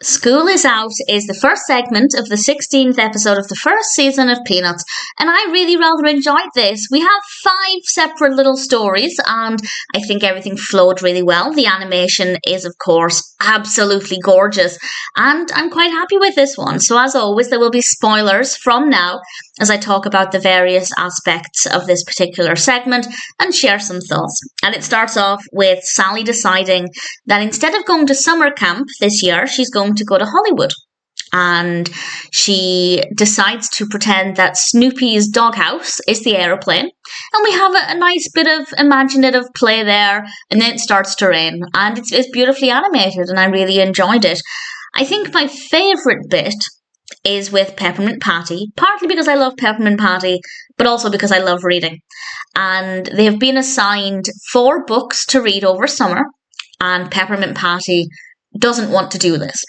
School is Out is the first segment of the 16th episode of the first season of Peanuts, and I really rather enjoyed this. We have 5 separate little stories, and I think everything flowed really well. The animation is, of course, absolutely gorgeous, and I'm quite happy with this one. So as always, there will be spoilers from now as I talk about the various aspects of this particular segment and share some thoughts. And it starts off with Sally deciding that instead of going to summer camp this year, she's going to go to Hollywood. And she decides to pretend that Snoopy's doghouse is the aeroplane. And we have a nice bit of imaginative play there. And then it starts to rain. And it's beautifully animated, and I really enjoyed it. I think my favourite bit is with Peppermint Patty, partly because I love Peppermint Patty, but also because I love reading. And they have been assigned 4 books to read over summer, and Peppermint Patty doesn't want to do this.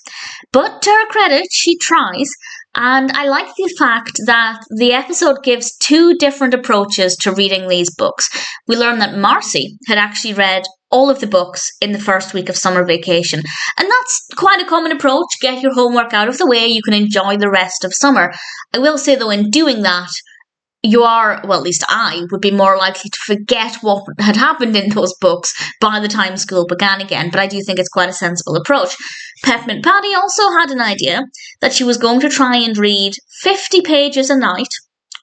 But to her credit, she tries, and I like the fact that the episode gives 2 different approaches to reading these books. We learn that Marcie had actually read all of the books in the first week of summer vacation, and that's quite a common approach. Get your homework out of the way, you can enjoy the rest of summer. I will say though, in doing that, you are, well, at least I would be more likely to forget what had happened in those books by the time school began again, but I do think it's quite a sensible approach. Peppermint Patty also had an idea that she was going to try and read 50 pages a night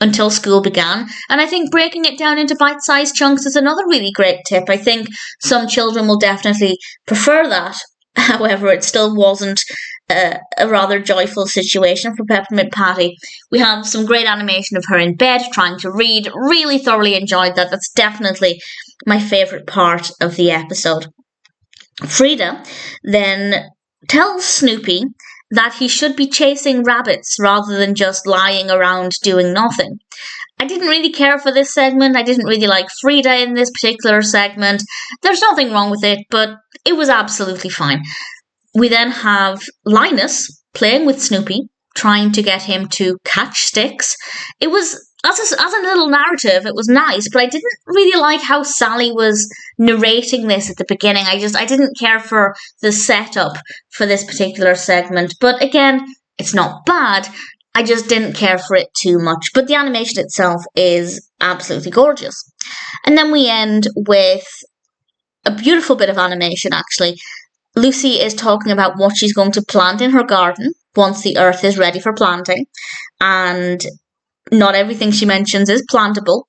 until school began, and I think breaking it down into bite-sized chunks is another really great tip. I think some children will definitely prefer that. However, it still wasn't a rather joyful situation for Peppermint Patty. We have some great animation of her in bed trying to read. Really thoroughly enjoyed that. That's definitely my favourite part of the episode. Frieda then tells Snoopy that he should be chasing rabbits rather than just lying around doing nothing. I didn't really care for this segment. I didn't really like Frieda in this particular segment. There's nothing wrong with it, but it was absolutely fine. We then have Linus playing with Snoopy, trying to get him to catch sticks. It was, as a little narrative, it was nice, but I didn't really like how Sally was narrating this at the beginning. I didn't care for the setup for this particular segment. But again, it's not bad. I just didn't care for it too much. But the animation itself is absolutely gorgeous. And then we end with a beautiful bit of animation, actually. Lucy is talking about what she's going to plant in her garden once the earth is ready for planting. And not everything she mentions is plantable.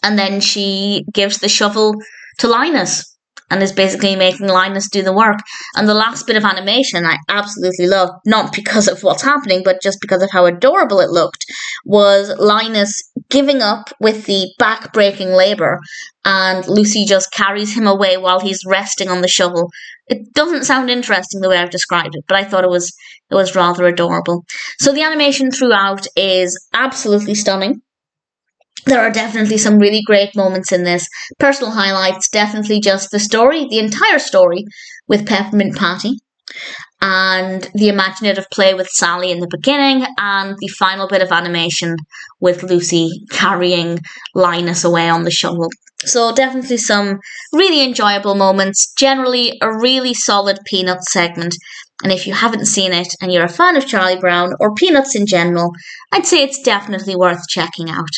And then she gives the shovel to Linus and is basically making Linus do the work. And the last bit of animation I absolutely loved, not because of what's happening, but just because of how adorable it looked, was Linus giving up with the back-breaking labour, and Lucy just carries him away while he's resting on the shovel. It doesn't sound interesting the way I've described it, but I thought it was rather adorable. So the animation throughout is absolutely stunning. There are definitely some really great moments in this. Personal highlights, definitely just the story, the entire story with Peppermint Patty, and the imaginative play with Sally in the beginning, and the final bit of animation with Lucy carrying Linus away on the shovel. So definitely some really enjoyable moments. Generally a really solid Peanuts segment. And if you haven't seen it and you're a fan of Charlie Brown or Peanuts in general, I'd say it's definitely worth checking out.